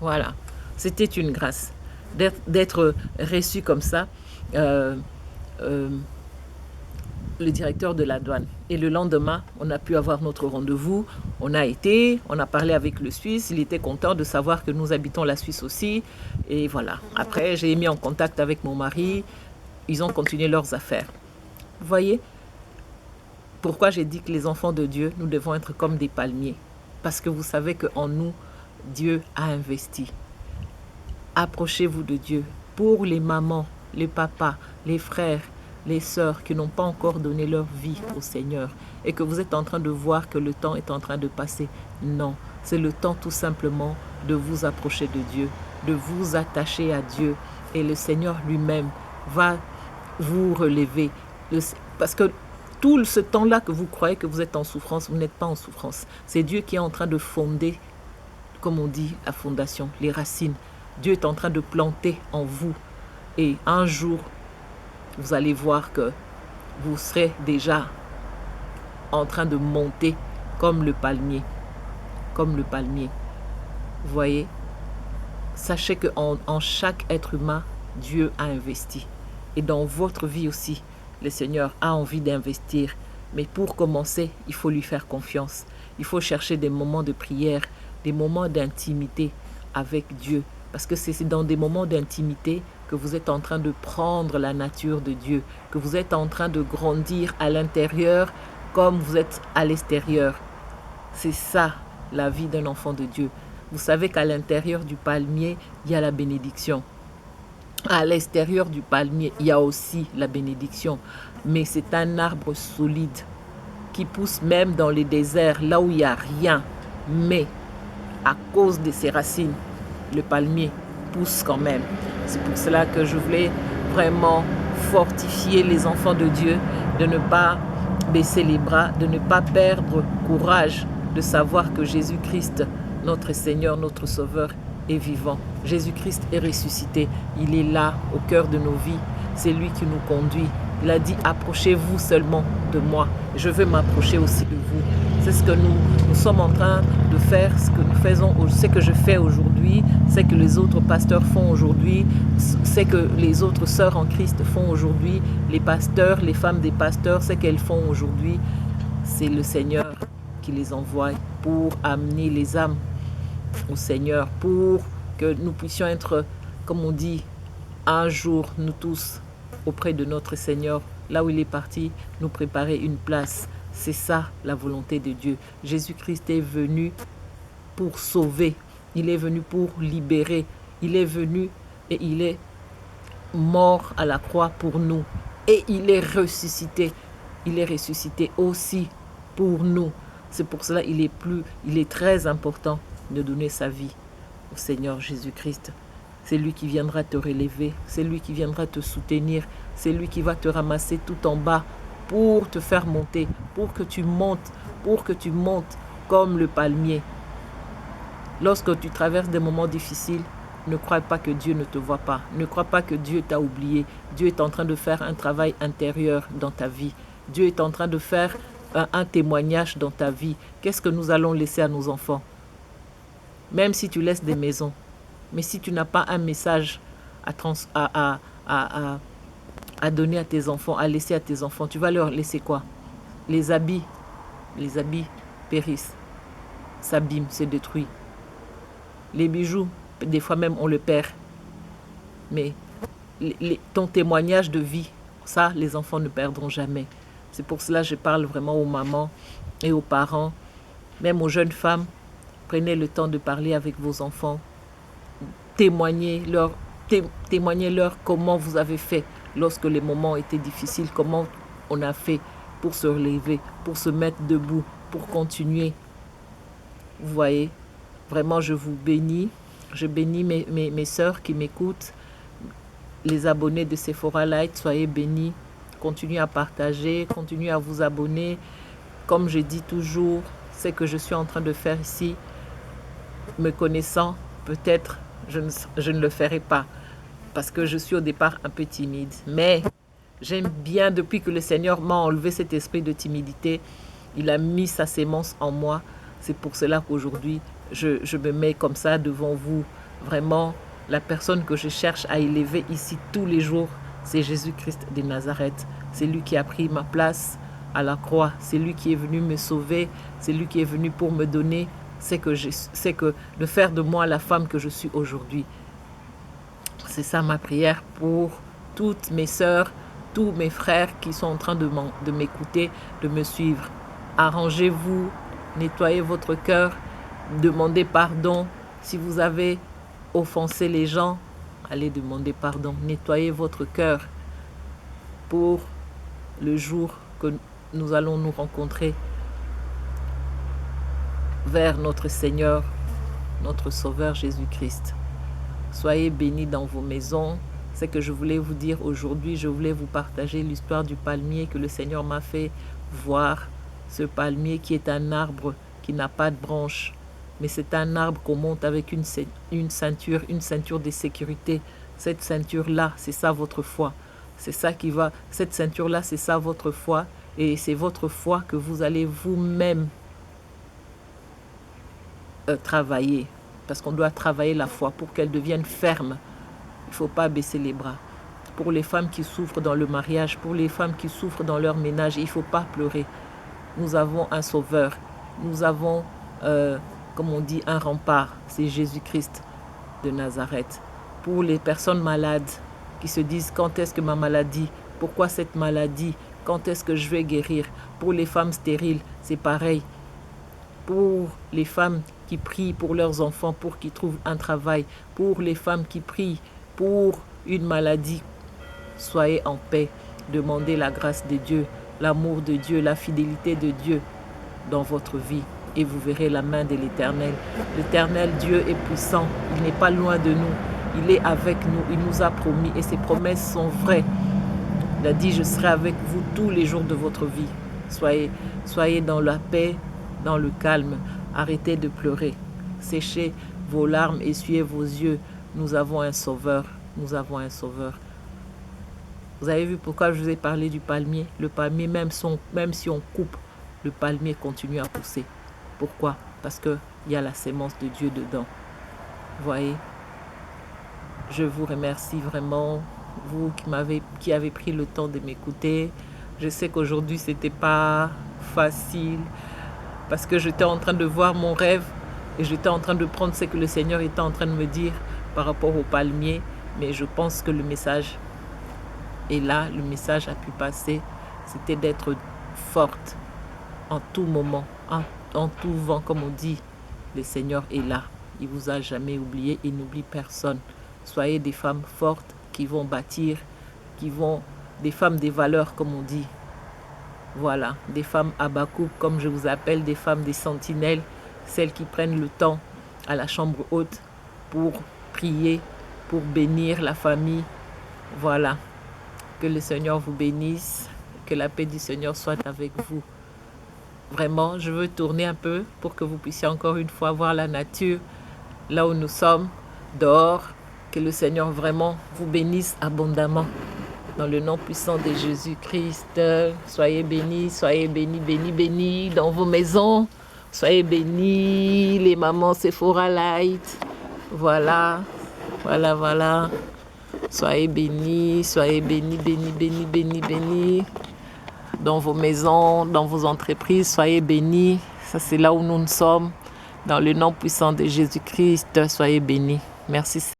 Voilà, c'était une grâce d'être reçu comme ça. Euh, euh, le directeur de la douane. Et le lendemain, on a pu avoir notre rendez-vous. On a été, on a parlé avec le Suisse. Il était content de savoir que nous habitons la Suisse aussi. Et voilà. Après, j'ai mis en contact avec mon mari. Ils ont continué leurs affaires. Vous voyez pourquoi j'ai dit que les enfants de Dieu, nous devons être comme des palmiers. Parce que vous savez qu'en nous, Dieu a investi. Approchez-vous de Dieu. Pour les mamans, les papas, les frères, les sœurs qui n'ont pas encore donné leur vie au Seigneur et que vous êtes en train de voir que le temps est en train de passer. Non, c'est le temps tout simplement de vous approcher de Dieu, de vous attacher à Dieu et le Seigneur lui-même va vous relever. Parce que tout ce temps-là que vous croyez que vous êtes en souffrance, vous n'êtes pas en souffrance. C'est Dieu qui est en train de fonder, comme on dit, la fondation, les racines. Dieu est en train de planter en vous. Et un jour, vous allez voir que vous serez déjà en train de monter comme le palmier. Comme le palmier. Vous voyez? Sachez qu'en chaque être humain, Dieu a investi. Et dans votre vie aussi, le Seigneur a envie d'investir. Mais pour commencer, il faut lui faire confiance. Il faut chercher des moments de prière, des moments d'intimité avec Dieu. Parce que c'est dans des moments d'intimité que vous êtes en train de prendre la nature de Dieu, que vous êtes en train de grandir à l'intérieur comme vous êtes à l'extérieur. C'est ça, la vie d'un enfant de Dieu. Vous savez qu'à l'intérieur du palmier, il y a la bénédiction. À l'extérieur du palmier, il y a aussi la bénédiction. Mais c'est un arbre solide qui pousse même dans les déserts, là où il n'y a rien. Mais à cause de ses racines, le palmier pousse quand même. C'est pour cela que je voulais vraiment fortifier les enfants de Dieu, de ne pas baisser les bras, de ne pas perdre courage, de savoir que Jésus-Christ, notre Seigneur, notre Sauveur, est vivant. Jésus-Christ est ressuscité. Il est là, au cœur de nos vies. C'est lui qui nous conduit. Il a dit, approchez-vous seulement de moi. Je veux m'approcher aussi de vous. C'est ce que nous sommes en train de faire, ce que nous faisons, ce que je fais aujourd'hui, ce que les autres pasteurs font aujourd'hui, ce que les autres sœurs en Christ font aujourd'hui, les pasteurs, les femmes des pasteurs, ce qu'elles font aujourd'hui. C'est le Seigneur qui les envoie pour amener les âmes au Seigneur, pour que nous puissions être, comme on dit, un jour, nous tous, auprès de notre Seigneur, là où il est parti, nous préparer une place. C'est ça la volonté de Dieu. Jésus-Christ est venu pour sauver. Il est venu pour libérer. Il est venu et il est mort à la croix pour nous. Et il est ressuscité. Il est ressuscité aussi pour nous. C'est pour cela qu'il est très important de donner sa vie au Seigneur Jésus-Christ. C'est lui qui viendra te relever, c'est lui qui viendra te soutenir, c'est lui qui va te ramasser tout en bas pour te faire monter, pour que tu montes comme le palmier. Lorsque tu traverses des moments difficiles, ne crois pas que Dieu ne te voit pas, ne crois pas que Dieu t'a oublié. Dieu est en train de faire un travail intérieur dans ta vie. Dieu est en train de faire un témoignage dans ta vie. Qu'est-ce que nous allons laisser à nos enfants? Même si tu laisses des maisons, mais si tu n'as pas un message à donner à tes enfants, à laisser à tes enfants, tu vas leur laisser quoi? Les habits périssent, s'abîment, se détruisent. Les bijoux, des fois même on le perd. Mais ton témoignage de vie, ça, les enfants ne perdront jamais. C'est pour cela que je parle vraiment aux mamans et aux parents, même aux jeunes femmes. Prenez le temps de parler avec vos enfants. Témoignez-leur comment vous avez fait lorsque les moments étaient difficiles, comment on a fait pour se relever, pour se mettre debout, pour continuer. Vous voyez, vraiment, je vous bénis. Je bénis mes sœurs qui m'écoutent, les abonnés de Sephora Light, soyez bénis. Continuez à partager, continuez à vous abonner. Comme je dis toujours, ce que je suis en train de faire ici, me connaissant, peut-être je ne le ferai pas parce que je suis au départ un peu timide. Mais j'aime bien, depuis que le Seigneur m'a enlevé cet esprit de timidité, il a mis sa sémence en moi. C'est pour cela qu'aujourd'hui, je me mets comme ça devant vous Vraiment, la personne que je cherche à élever ici tous les jours, c'est Jésus-Christ de Nazareth. C'est lui qui a pris ma place à la croix. C'est lui qui est venu me sauver. C'est lui qui est venu pour me donner de faire de moi la femme que je suis aujourd'hui. C'est ça ma prière pour toutes mes sœurs, tous mes frères qui sont en train de m'écouter, de me suivre. Arrangez-vous, nettoyez votre cœur, demandez pardon. Si vous avez offensé les gens, allez demander pardon. Nettoyez votre cœur pour le jour que nous allons nous rencontrer vers notre Seigneur, notre Sauveur Jésus-Christ. Soyez bénis dans vos maisons. C'est que je voulais vous dire aujourd'hui. Je voulais vous partager l'histoire du palmier que le Seigneur m'a fait voir. Ce palmier qui est un arbre qui n'a pas de branches, mais c'est un arbre qu'on monte avec une ceinture de sécurité. Cette ceinture-là, c'est ça votre foi. C'est ça qui va. Cette ceinture-là, c'est ça votre foi. Et c'est votre foi que vous allez vous-même travailler. Parce qu'on doit travailler la foi pour qu'elle devienne ferme. Il ne faut pas baisser les bras. Pour les femmes qui souffrent dans le mariage, pour les femmes qui souffrent dans leur ménage, il ne faut pas pleurer. Nous avons un sauveur. Nous avons, comme on dit, un rempart. C'est Jésus-Christ de Nazareth. Pour les personnes malades qui se disent quand est-ce que ma maladie, pourquoi cette maladie, quand est-ce que je vais guérir. Pour les femmes stériles, c'est pareil. Pour les femmes qui prient pour leurs enfants, pour qu'ils trouvent un travail, pour les femmes qui prient pour une maladie, soyez en paix, demandez la grâce de Dieu, l'amour de Dieu, la fidélité de Dieu dans votre vie et vous verrez la main de l'Éternel. L'Éternel Dieu est puissant, il n'est pas loin de nous, il est avec nous, il nous a promis et ses promesses sont vraies. Il a dit, je serai avec vous tous les jours de votre vie. Soyez dans la paix, dans le calme. Arrêtez de pleurer. Séchez vos larmes, essuyez vos yeux. Nous avons un sauveur. Nous avons un sauveur. Vous avez vu pourquoi je vous ai parlé du palmier? Le palmier, même si on coupe, le palmier continue à pousser. Pourquoi? Parce qu'il y a la sémence de Dieu dedans. Vous voyez? Je vous remercie vraiment, vous qui avez pris le temps de m'écouter. Je sais qu'aujourd'hui, ce n'était pas facile parce que j'étais en train de voir mon rêve et j'étais en train de prendre ce que le Seigneur était en train de me dire par rapport au palmier. Mais je pense que le message est là, le message a pu passer. C'était d'être forte en tout moment, en tout vent, comme on dit. Le Seigneur est là. Il ne vous a jamais oublié, il n'oublie personne. Soyez des femmes fortes qui vont bâtir, des femmes des valeurs, comme on dit. Voilà, des femmes Habakkuk, comme je vous appelle, des femmes des sentinelles, celles qui prennent le temps à la chambre haute pour prier, pour bénir la famille. Voilà, que le Seigneur vous bénisse, que la paix du Seigneur soit avec vous. Vraiment, je veux tourner un peu pour que vous puissiez encore une fois voir la nature, là où nous sommes, dehors. Que le Seigneur vraiment vous bénisse abondamment. Dans le nom puissant de Jésus-Christ, soyez bénis, bénis dans vos maisons. Soyez bénis, les mamans Sephora Light. Voilà. Soyez bénis, bénis. Dans vos maisons, dans vos entreprises, soyez bénis. Ça, c'est là où nous sommes. Dans le nom puissant de Jésus-Christ, soyez bénis. Merci.